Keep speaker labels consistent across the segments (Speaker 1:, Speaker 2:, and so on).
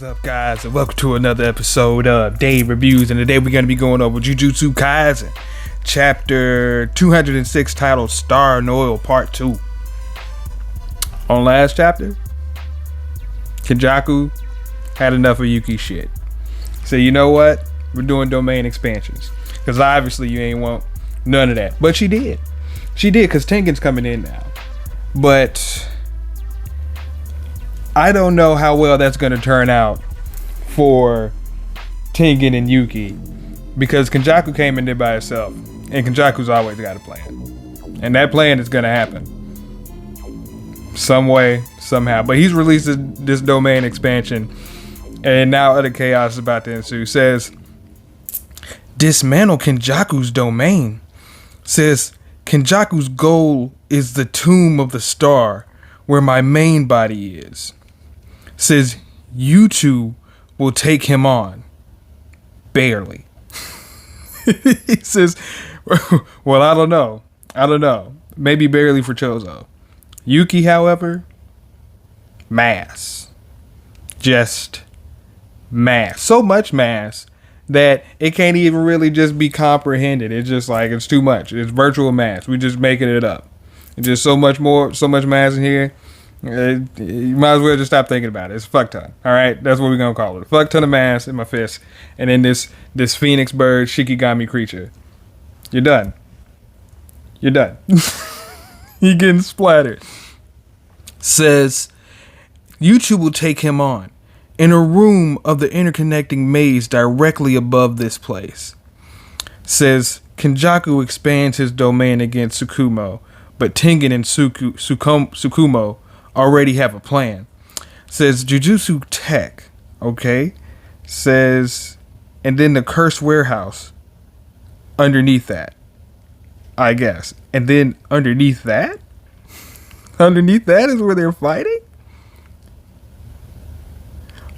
Speaker 1: What's up, guys, and welcome to another episode of Day Reviews. And today we're going to be going over Jujutsu Kaisen, chapter 206, titled Star and Oil Part 2. On last chapter, Kinjaku had enough of Yuki shit. So you know what? We're doing domain expansions. Because obviously you ain't want none of that. But she did. She did, because Tengen's coming in now. But I don't know how well that's going to turn out for Tengen and Yuki, because Kinjaku came in there by herself, and Kinjaku's always got a plan, and that plan is going to happen some way, somehow. But he's released this domain expansion, and now utter chaos is about to ensue. Says, dismantle Kinjaku's domain. Says, Kinjaku's goal is the tomb of the star where my main body is. Says, you two will take him on. Barely. He says, well, I don't know. Maybe barely for Choso. Yuki, however, mass. Just mass. So much mass that it can't even really just be comprehended. It's just like, it's too much. It's virtual mass. We're just making it up. It's just so much mass in here. You might as well just stop thinking about it. It's a fuck ton. All right, that's what we're gonna call it. A fuck ton of mass in my fist, and then this phoenix bird Shikigami creature. You're done. You're getting splattered. Says, you two will take him on in a room of the interconnecting maze directly above this place. Says, Kinjaku expands his domain against Tsukumo, but Tengen and Tsukumo already have a plan. Says Jujutsu Tech, okay? Says, and then the cursed warehouse underneath that, I guess. And then underneath that is where they're fighting?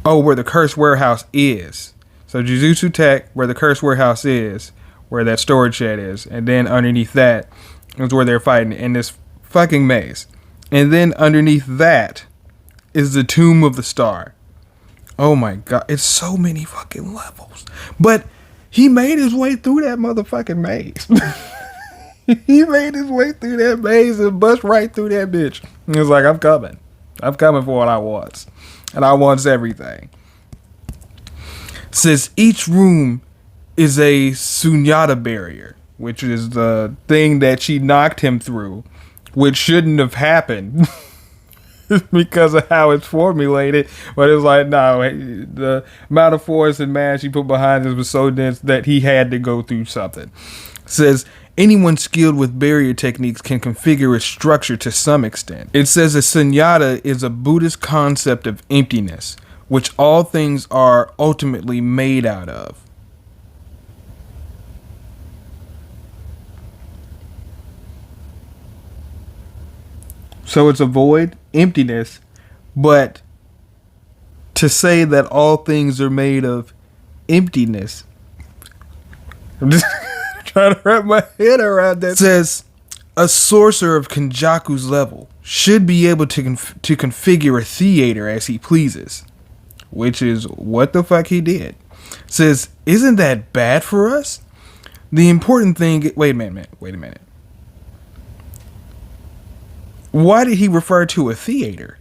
Speaker 1: Oh, where the cursed warehouse is. So Jujutsu Tech, where the cursed warehouse is, where that storage shed is, and then underneath that is where they're fighting in this fucking maze. And then underneath that is the tomb of the star. Oh my god, it's so many fucking levels. But he made his way through that motherfucking maze. He made his way through that maze and bust right through that bitch. He was like, I'm coming for what I want. And I want everything. Says each room is a sunyata barrier, which is the thing that she knocked him through, which shouldn't have happened because of how it's formulated. But it's like, no, the amount of force and mass she put behind this was so dense that he had to go through something. Says, anyone skilled with barrier techniques can configure a structure to some extent. It says a sunyata is a Buddhist concept of emptiness, which all things are ultimately made out of. So it's a void, emptiness, but to say that all things are made of emptiness, I'm just trying to wrap my head around that. It says, a sorcerer of Kinjaku's level should be able to configure a theater as he pleases, which is what the fuck he did. It says, isn't that bad for us? The important thing, wait a minute. Why did he refer to a theater?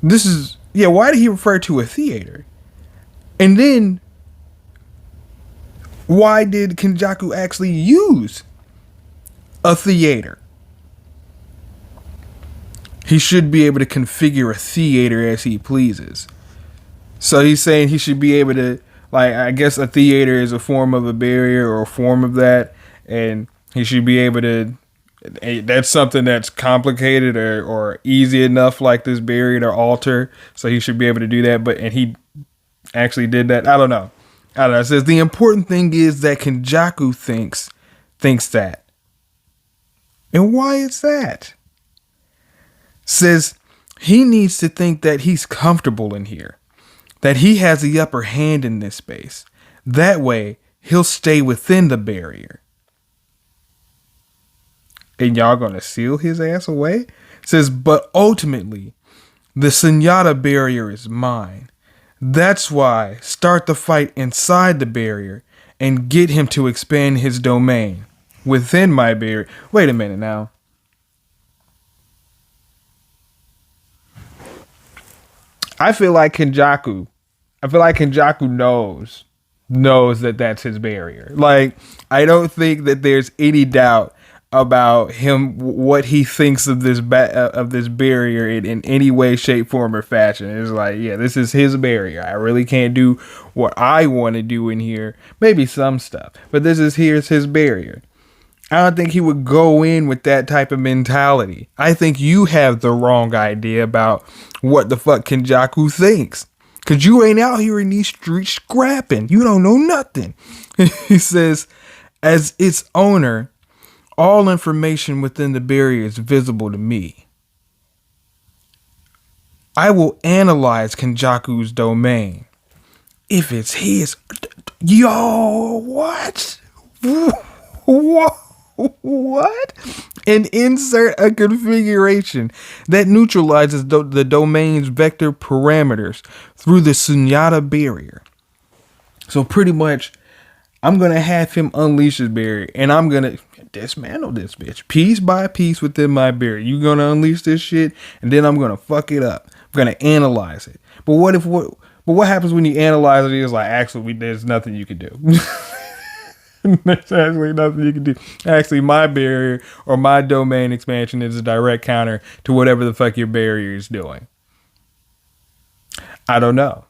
Speaker 1: Why did he refer to a theater? And then, why did Kinjaku actually use a theater? He should be able to configure a theater as he pleases. So he's saying he should be able to, like, I guess a theater is a form of a barrier or a form of that, and he should be able to, that's something that's complicated or easy enough, like this barrier to alter, so he should be able to do that. And he actually did that. I don't know. It says the important thing is that Kinjaku thinks that. And why is that? Says he needs to think that he's comfortable in here, that he has the upper hand in this space. That way he'll stay within the barrier. And y'all gonna seal his ass away? Says, but ultimately, the sunyata barrier is mine. That's why start the fight inside the barrier and get him to expand his domain within my barrier. Wait a minute now. I feel like Kinjaku. I feel like Kinjaku knows that that's his barrier. Like, I don't think that there's any doubt about him, what he thinks of this of this barrier in any way, shape, form, or fashion. It's like, yeah, this is his barrier. I really can't do what I want to do in here. Maybe some stuff, but here's his barrier. I don't think he would go in with that type of mentality. I think you have the wrong idea about what the fuck Kinjaku thinks. Cause you ain't out here in these streets scrapping. You don't know nothing. He says, as its owner, all information within the barrier is visible to me. I will analyze Kinjaku's domain. If it's his, yo, what? What? And insert a configuration that neutralizes the domain's vector parameters through the Sunyata barrier. So pretty much, I'm going to have him unleash his barrier, and I'm going to dismantle this bitch piece by piece within my barrier. You're going to unleash this shit, and then I'm going to fuck it up. I'm going to analyze it. But what happens when you analyze it? It's like, actually, there's nothing you can do. There's actually nothing you can do. Actually, my barrier or my domain expansion is a direct counter to whatever the fuck your barrier is doing. I don't know.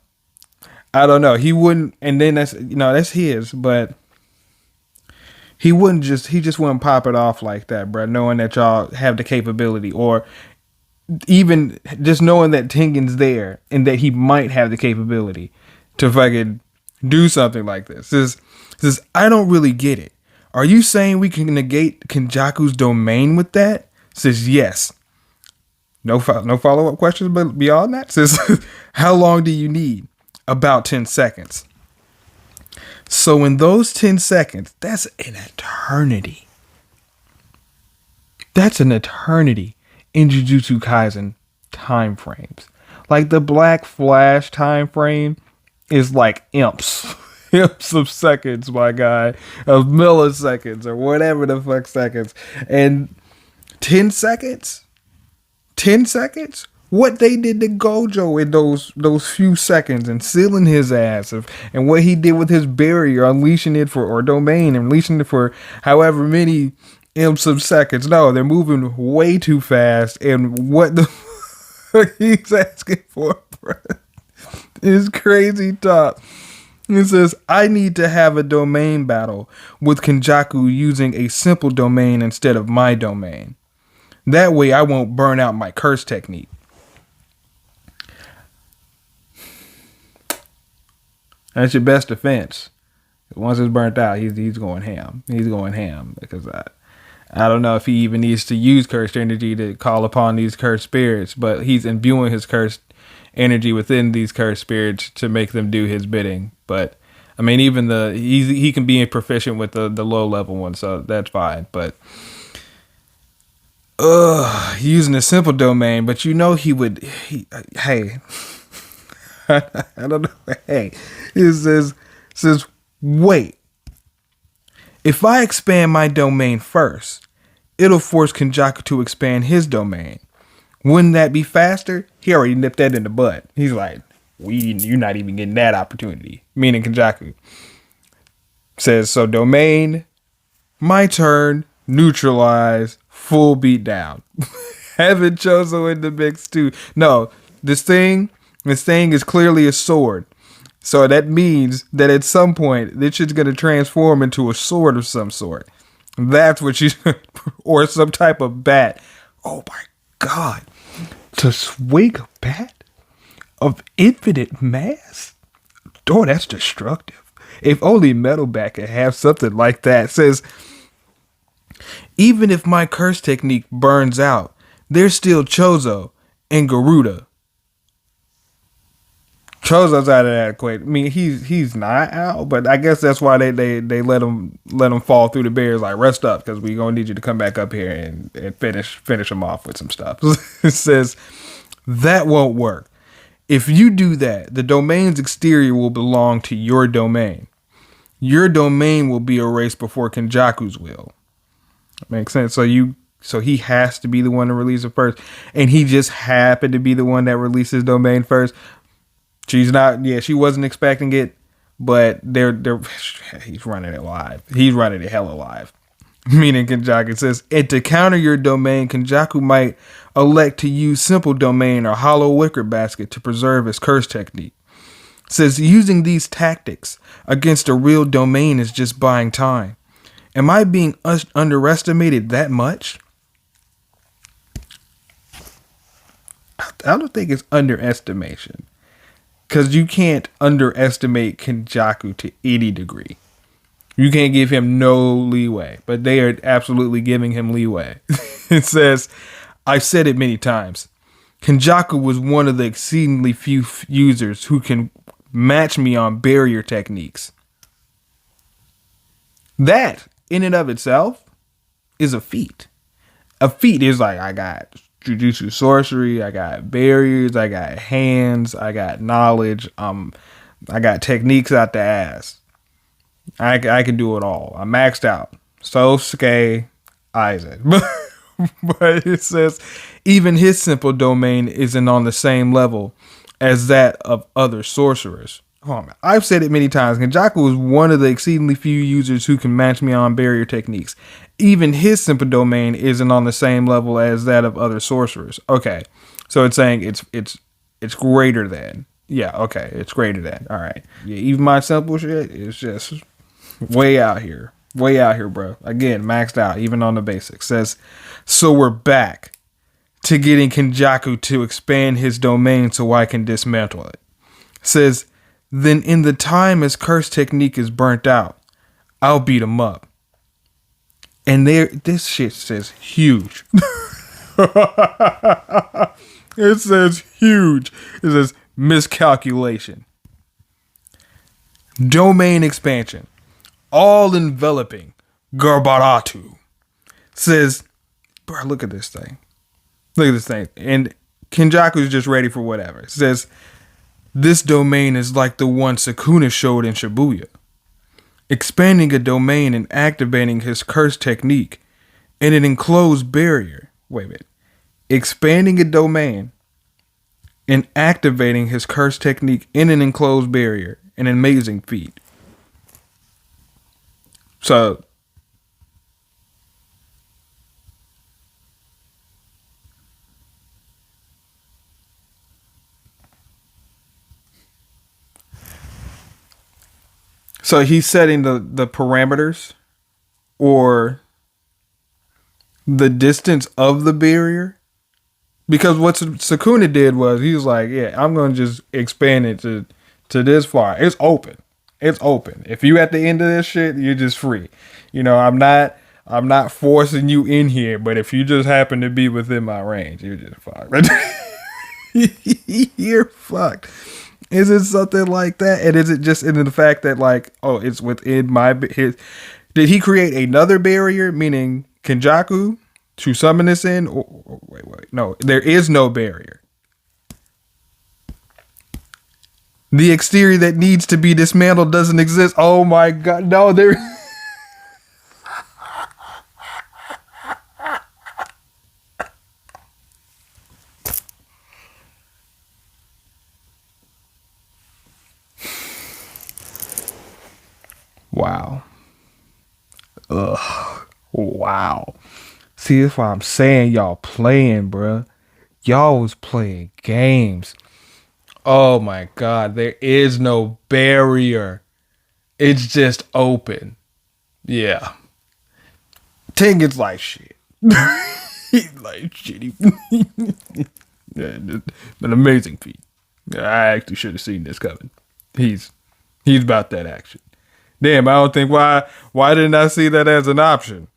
Speaker 1: He wouldn't, and then that's his, but he just wouldn't pop it off like that, bro, knowing that y'all have the capability, or even just knowing that Tengen's there and that he might have the capability to fucking do something like this. Says, I don't really get it. Are you saying we can negate Kinjaku's domain with that? Says, yes. No follow-up questions but beyond that? Says, how long do you need? About 10 seconds. So in those 10 seconds, that's an eternity. That's an eternity in Jujutsu Kaisen time frames. Like the Black Flash time frame is like imps. Imps of seconds, my guy. Of milliseconds or whatever the fuck seconds. And 10 seconds? 10 seconds? What they did to Gojo in those few seconds and sealing his ass and what he did with his barrier, unleashing it or domain, unleashing it for however many imps of seconds. No, they're moving way too fast. And what the fuck he's asking for, bro, is crazy talk. It says, I need to have a domain battle with Kinjaku using a simple domain instead of my domain. That way I won't burn out my curse technique. That's your best defense. Once it's burnt out, he's going ham. He's going ham because I don't know if he even needs to use cursed energy to call upon these cursed spirits, but he's imbuing his cursed energy within these cursed spirits to make them do his bidding. But I mean, even he can be proficient with the low level one, so that's fine. But using a simple domain, but hey. I don't know. Hey, it says, wait. If I expand my domain first, it'll force Kinjaku to expand his domain. Wouldn't that be faster? He already nipped that in the bud. He's like, you're not even getting that opportunity. Meaning Kinjaku says, so domain, my turn, neutralize, full beat down. Having Choso in the mix too. No, this thing is clearly a sword. So that means that at some point, this shit's going to transform into a sword of some sort. That's what or some type of bat. Oh my God. To swing a bat of infinite mass? Oh, that's destructive. If only Metal Bat could have something like that. Says, even if my curse technique burns out, there's still Choso and Garuda. Choso's out of that equation. I mean, he's not out, but I guess that's why they let him fall through the barriers. Like, rest up, because we're gonna need you to come back up here and finish him off with some stuff. It says that won't work. If you do that, the domain's exterior will belong to your domain. Your domain will be erased before Kinjaku's will. Makes sense. So he has to be the one to release it first, and he just happened to be the one that released his domain first. She's not. Yeah, she wasn't expecting it, but he's running it live. He's running it hella live. Meaning Kinjaku says, and to counter your domain, Kinjaku might elect to use simple domain or hollow wicker basket to preserve his curse technique. Says using these tactics against a real domain is just buying time. Am I being underestimated that much? I don't think it's underestimation. Because you can't underestimate Kinjaku to any degree. You can't give him no leeway. But they are absolutely giving him leeway. It says, I've said it many times. Kinjaku was one of the exceedingly few users who can match me on barrier techniques. That, in and of itself, is a feat. A feat is like, I got Jujutsu sorcery, I got barriers, I got hands, I got knowledge, I got techniques out the ass. I can do it all. I'm maxed out. Sosuke Aizen. But it says, even his simple domain isn't on the same level as that of other sorcerers. Oh, man. I've said it many times. Kinjaku is one of the exceedingly few users who can match me on barrier techniques. Even his simple domain isn't on the same level as that of other sorcerers. Okay, so it's saying it's greater than. Yeah, okay, it's greater than. All right. Yeah, even my simple shit is just way out here, bro. Again, maxed out, even on the basics. Says, so we're back to getting Kinjaku to expand his domain so I can dismantle it. Says, then in the time his curse technique is burnt out, I'll beat him up. And this shit says huge. It says huge. It says miscalculation. Domain expansion. All enveloping. Garbaratu. Says, bro, look at this thing. Look at this thing. And Kinjaku's just ready for whatever. It says, this domain is like the one Sukuna showed in Shibuya. Expanding a domain and activating his curse technique in an enclosed barrier. Wait a minute. Expanding a domain and activating his curse technique in an enclosed barrier. An amazing feat. So he's setting the parameters or the distance of the barrier. Because what Sukuna did was he was like, yeah, I'm going to just expand it to this far. It's open. It's open. If you at the end of this shit, you're just free. You know, I'm not forcing you in here, but if you just happen to be within my range, you're just fucked. You're fucked. Is it something like that? And is it just in the fact that like, oh, it's within his? Did he create another barrier, meaning Kinjaku, to summon this in? Or, wait, no, there is no barrier. The exterior that needs to be dismantled doesn't exist. Oh my god, no, there. Wow. Ugh. Wow. See, that's why I'm saying y'all playing, bruh. Y'all was playing games. Oh my god, there is no barrier. It's just open. Yeah. Tengen's like shit. He's like shit. An amazing feat. I actually should have seen this coming. He's about that action. Damn, I don't think why didn't I see that as an option?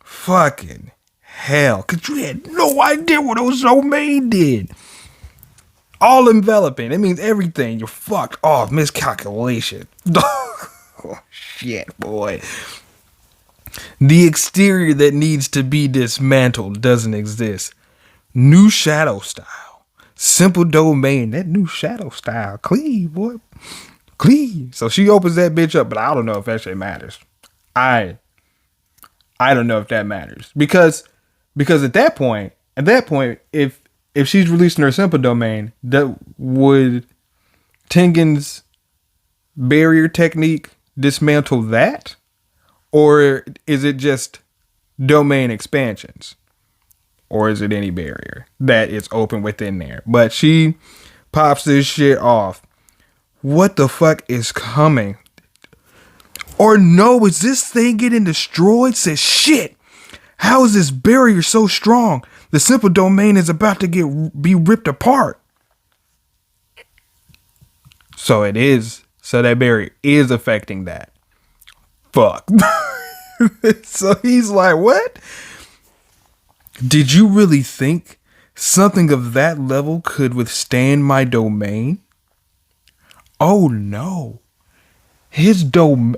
Speaker 1: Fucking hell. Cause you had no idea what those domain did. All enveloping. It means everything. You're fucked off. Miscalculation. Oh shit, boy. The exterior that needs to be dismantled doesn't exist. New shadow style. Simple domain, that new shadow style. Cleave, boy. Cleave. So she opens that bitch up, but I don't know if that shit matters. I don't know if that matters. Because at that point, if she's releasing her simple domain, that would Tengen's barrier technique dismantle that? Or is it just domain expansions? Or is it any barrier that is open within there? But she pops this shit off. What the fuck is coming? Or no, is this thing getting destroyed? Says shit. How is this barrier so strong? The simple domain is about to be ripped apart. So it is. So that barrier is affecting that. Fuck. So he's like, what? Did you really think something of that level could withstand my domain? Oh no. His domain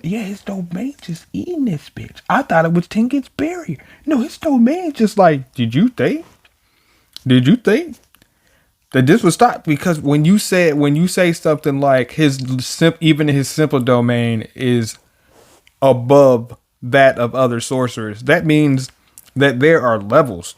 Speaker 1: just eating this bitch. I thought it was Tengen's barrier. No, his domain just like, did you think that this would stop? Because when you say something like even his simple domain is above that of other sorcerers, that means that there are levels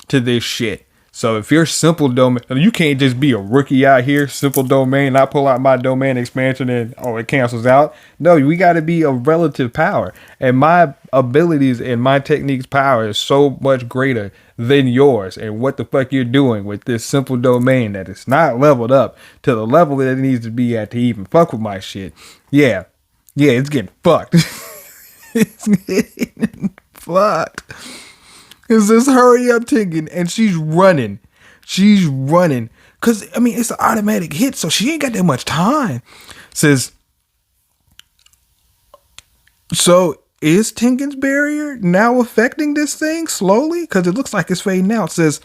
Speaker 1: to this shit. So if you're simple domain, you can't just be a rookie out here, simple domain, I pull out my domain expansion and it cancels out. No, we got to be a relative power. And my abilities and my techniques power is so much greater than yours. And what the fuck you're doing with this simple domain that it's not leveled up to the level that it needs to be at to even fuck with my shit. Yeah, it's getting fucked. It's getting fucked. It says, hurry up, Tengen. And she's running. Because, it's an automatic hit, so she ain't got that much time. Says, so is Tengen's barrier now affecting this thing slowly? Because it looks like it's fading out. Says,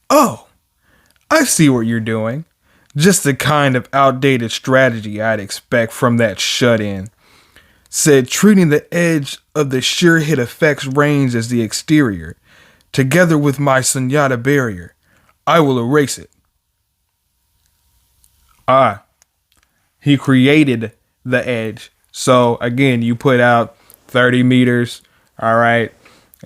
Speaker 1: oh, I see what you're doing. Just the kind of outdated strategy I'd expect from that shut-in. Said, treating the edge of the sure hit effects range as the exterior. Together with my Sunyata barrier, I will erase it. He created the edge. So again, you put out 30 meters. All right.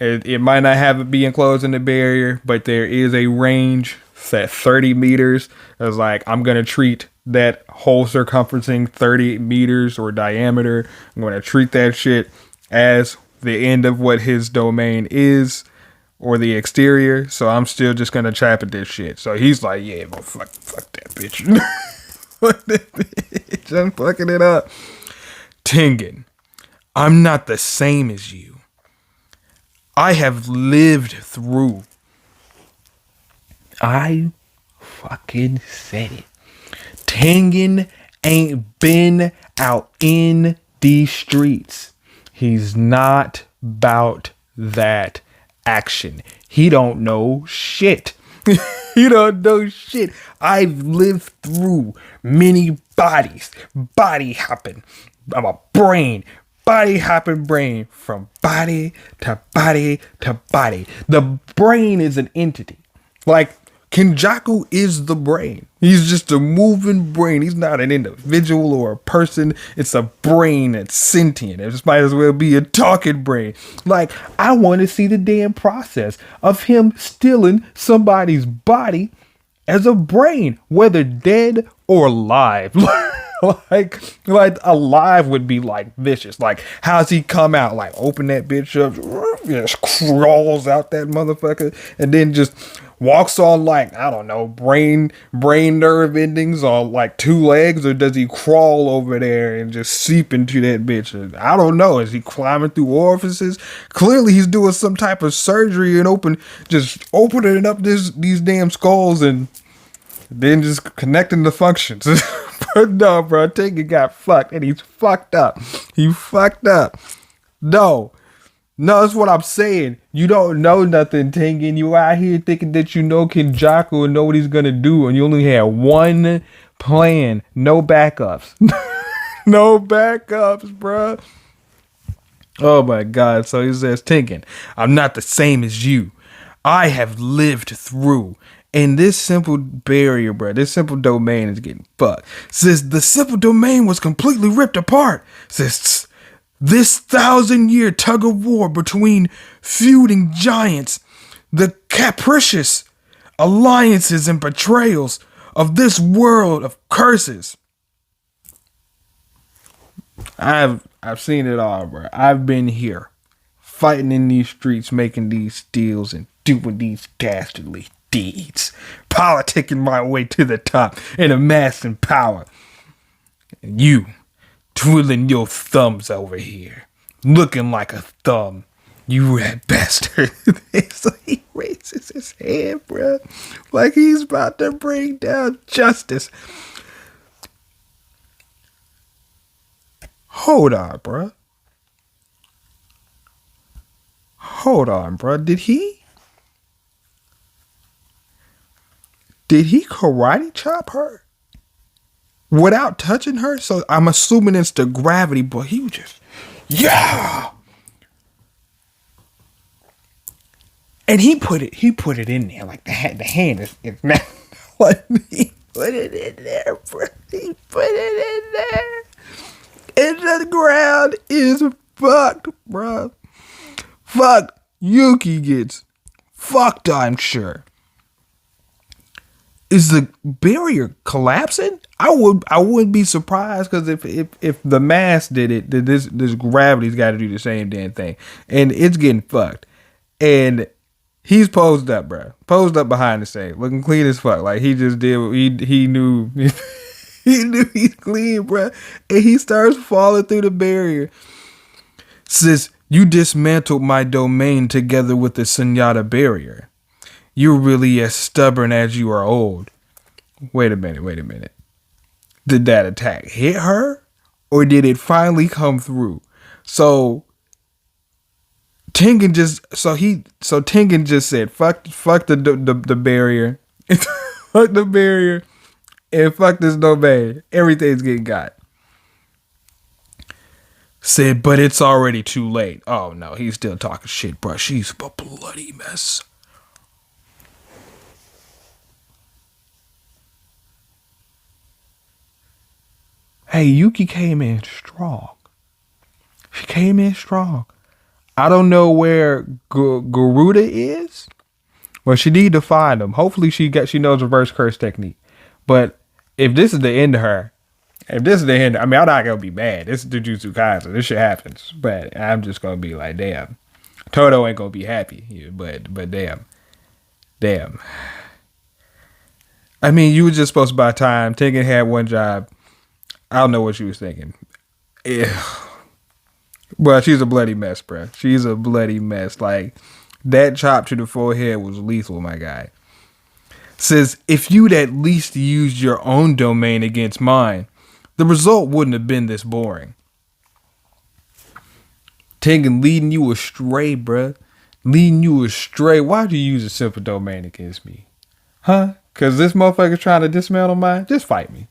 Speaker 1: It might not have it be enclosed in the barrier, but there is a range set 30 meters. It's like, I'm going to treat that whole circumferencing 30 meters or diameter. I'm going to treat that shit as the end of what his domain is. Or the exterior, so I'm still just gonna trap at this shit. So he's like, yeah, well, fuck that bitch. Fuck that bitch. I'm fucking it up. Tengen, I'm not the same as you. I have lived through. I fucking said it. Tengen ain't been out in these streets. He's not about that action. He don't know shit. He don't know shit. I've lived through many bodies. Body hopping. I'm a brain. Body hopping brain from body to body to body. The brain is an entity. Like, Kinjaku is the brain. He's just a moving brain. He's not an individual or a person. It's a brain that's sentient. It just might as well be a talking brain. Like, I want to see the damn process of him stealing somebody's body as a brain, whether dead or alive. like alive would be like vicious. Like, how's he come out? Like, open that bitch up, just crawls out that motherfucker, and then just walks on, like, I don't know, brain nerve endings on like 2 legs, or does he crawl over there and just seep into that bitch? I don't know. Is he climbing through orifices? Clearly he's doing some type of surgery and opening up these damn skulls and then just connecting the functions. But no, bro, Tengen got fucked, and he's fucked up. He fucked up. No, that's what I'm saying. You don't know nothing, Tengen. You out here thinking that you know Kinjaku and know what he's gonna do, and you only had one plan. No backups. No backups, bro. Oh my God. So he says, Tengen, I'm not the same as you. I have lived through And this simple barrier, bro, this simple domain is getting fucked. Says the simple domain was completely ripped apart. Says this 1,000-year tug of war between feuding giants, the capricious alliances and betrayals of this world of curses. I've seen it all, bro. I've been here, fighting in these streets, making these deals and doing these dastardly deeds, politicking my way to the top and amassing power. And you, twiddling your thumbs over here, looking like a thumb. You rat bastard. So he raises his hand, bro, like he's about to bring down justice. Hold on, bro. Hold on, bro. Did he karate chop her without touching her? So I'm assuming it's the gravity, but he was just, yeah. And he put it in there like the hand is not like he put it in there, bro. He put it in there. And the ground is fucked, bro. Fuck. Yuki gets fucked, I'm sure. Is the barrier collapsing? I wouldn't be surprised, because if the mass did it, then this gravity's got to do the same damn thing, and it's getting fucked. And he's posed up, bro. Posed up behind the stage, looking clean as fuck. Like he just did. He knew. He knew he's clean, bro. And he starts falling through the barrier. Says, you dismantled my domain together with the Sunyata barrier. You're really as stubborn as you are old. Wait a minute. Did that attack hit her? Or did it finally come through? So Tengen just said, fuck the barrier. Fuck the barrier. And fuck this domain. Everything's getting got. Said, but it's already too late. Oh no, he's still talking shit, bro. She's a bloody mess. Hey, Yuki came in strong. She came in strong. I don't know where Garuda is. Well, she need to find him. Hopefully she knows reverse curse technique. But if this is the end of her, I mean, I'm not gonna be mad. This is Jujutsu Kaisen. This shit happens. But I'm just gonna be like, damn. Toto ain't gonna be happy. But damn. I mean, you were just supposed to buy time. Tengen had one job. I don't know what she was thinking. Yeah. Well, she's a bloody mess, bro. She's a bloody mess. Like, that chop to the forehead was lethal, my guy. Says, if you'd at least used your own domain against mine, the result wouldn't have been this boring. Tengen leading you astray, bruh. Leading you astray. Why'd you use a simple domain against me? Huh? Because this motherfucker's trying to dismantle mine? Just fight me.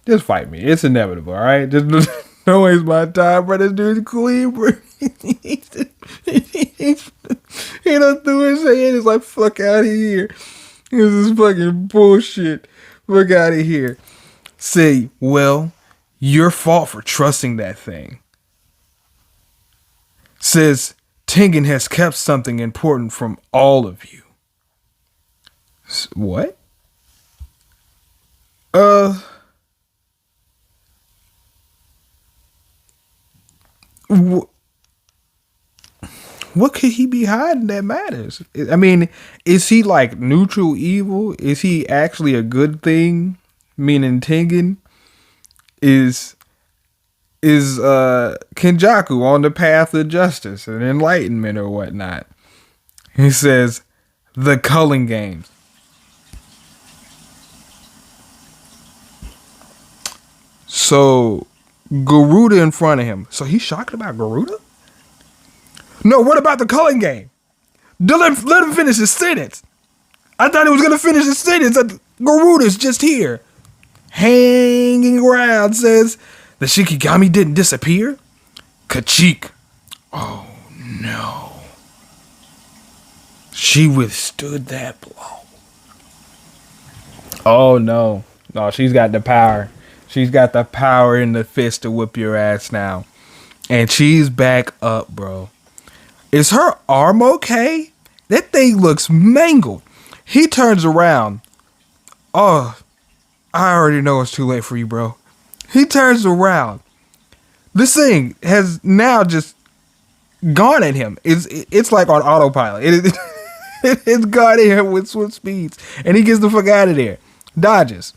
Speaker 1: It's inevitable, alright? Just don't waste my time, bro. This dude's clean, bro. He done threw his hand. It's like, fuck out of here. This is fucking bullshit. Fuck out of here. Say, well, your fault for trusting that thing. Says, Tengen has kept something important from all of you. What? What could he be hiding that matters? I mean, is he like neutral evil? Is he actually a good thing? Meaning Tengen is Kinjaku on the path of justice and enlightenment or whatnot. He says, the culling games. So Garuda in front of him. So he's shocked about Garuda? No, what about the culling game? Let him finish his sentence. I thought he was going to finish his sentence. Garuda's just here. Hanging around, says, the Shikigami didn't disappear? Kachik. Oh, no. She withstood that blow. Oh no. No, she's got the power. She's got the power in the fist to whip your ass now. And she's back up, bro. Is her arm okay? That thing looks mangled. He turns around. Oh, I already know it's too late for you, bro. He turns around. This thing has now just gone at him. It's like on autopilot. It's gone at him with swift speeds. And he gets the fuck out of there. Dodges.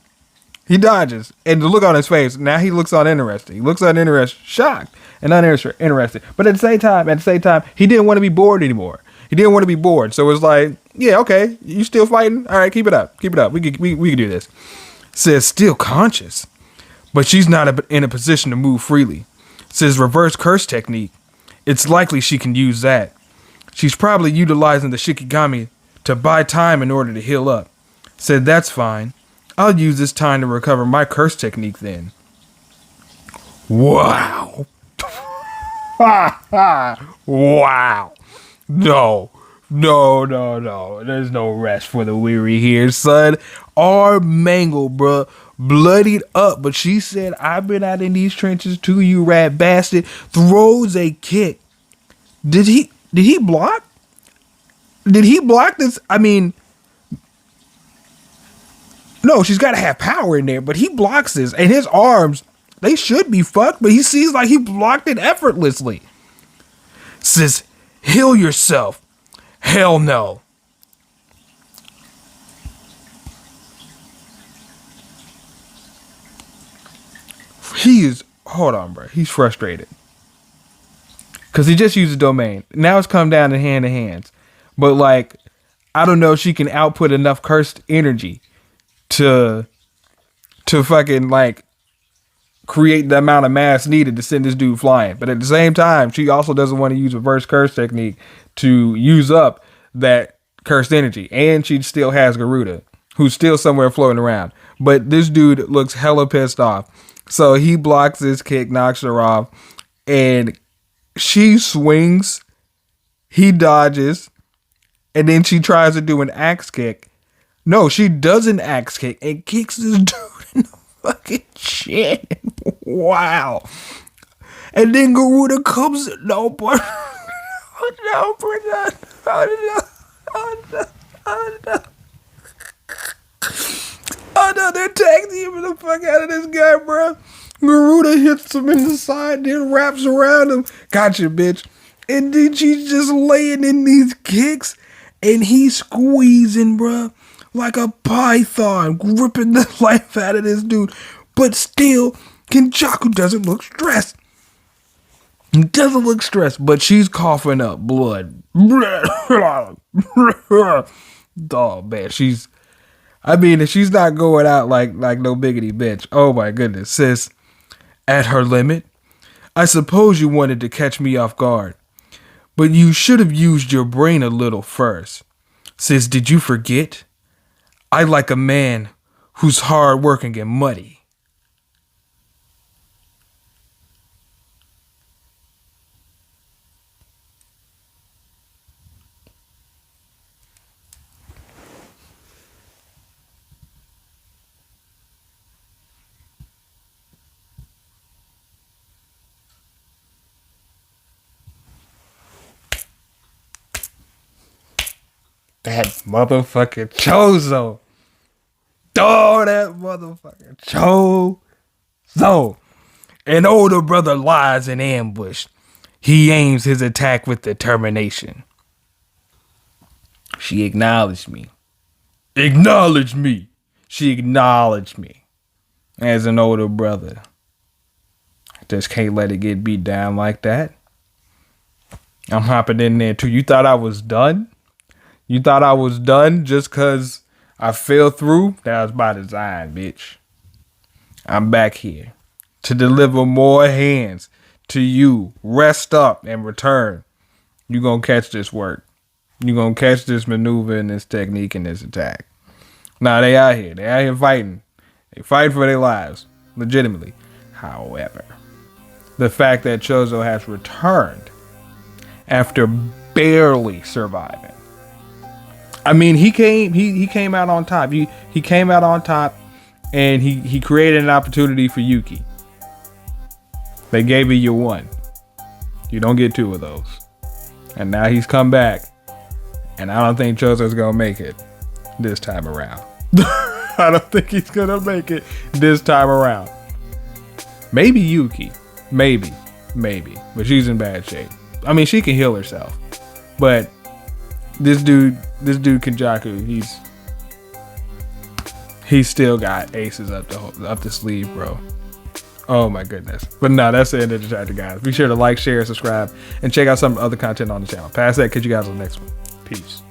Speaker 1: He dodges. And the look on his face, now he looks uninterested. He looks uninterested, shocked and uninterested. But at the same time, he didn't want to be bored anymore. He didn't want to be bored. So it's like, yeah, okay, you still fighting? All right, keep it up. Keep it up. We can do this. Says still conscious, but she's not in a position to move freely. Says reverse curse technique. It's likely she can use that. She's probably utilizing the Shikigami to buy time in order to heal up. Said that's fine. I'll use this time to recover my curse technique then. Wow. Wow. No. There's no rest for the weary here, son. Arm mangled, bruh. Bloodied up. But she said, I've been out in these trenches too, you rat bastard. Throws a kick. Did he block? Did he block this? I mean, no, she's got to have power in there, but he blocks this. And his arms, they should be fucked, but he seems like he blocked it effortlessly. Says, heal yourself. Hell no. Hold on, bro. He's frustrated. Because he just used a domain. Now it's come down to hand to hands. But like, I don't know if she can output enough cursed energy to fucking like create the amount of mass needed to send this dude flying. But at the same time, she also doesn't want to use reverse curse technique to use up that cursed energy. And she still has Garuda, who's still somewhere floating around. But this dude looks hella pissed off. So he blocks this kick, knocks her off, and she swings. He dodges, and then she tries to do an axe kick. No, she does an axe kick and kicks this dude in the fucking shit. Wow. And then Garuda comes. No, boy. Oh no, bro. Oh no. Oh no, they're tag teaming the fuck out of this guy, bro. Garuda hits him in the side, then wraps around him. Gotcha, bitch. And then she's just laying in these kicks, and he's squeezing, bro, like a python, gripping the life out of this dude. But still, Kinjaku doesn't look stressed. He doesn't look stressed, but she's coughing up blood. Oh man, she's not going out like no biggity bitch. Oh my goodness, sis. At her limit, I suppose you wanted to catch me off guard, but you should have used your brain a little first. Sis, did you forget? I like a man who's hard working and muddy. That motherfucking Choso. Oh, that motherfucking Choso. An older brother lies in ambush. He aims his attack with determination. She acknowledged me. Acknowledge me. She acknowledged me as an older brother. I just can't let it get beat down like that. I'm hopping in there too. You thought I was done? You thought I was done just because I fell through? That was by design, bitch. I'm back here to deliver more hands to you. Rest up and return. You gonna catch this work. You gonna catch this maneuver and this technique and this attack. Nah, they out here. They out here fighting. They fight for their lives. Legitimately. However, the fact that Choso has returned after barely surviving. I mean, he came out on top. He came out on top, and he created an opportunity for Yuki. They gave you your one. You don't get two of those. And now he's come back, and I don't think Choso's gonna make it this time around. I don't think he's gonna make it this time around. Maybe Yuki, maybe, but she's in bad shape. I mean, she can heal herself, but this dude Kinjaku, he's still got aces up the sleeve, bro. Oh my goodness. But no, that's the end of the chapter, guys. Be sure to like, share, subscribe, and check out some other content on the channel. Past that, catch you guys on the next one. Peace.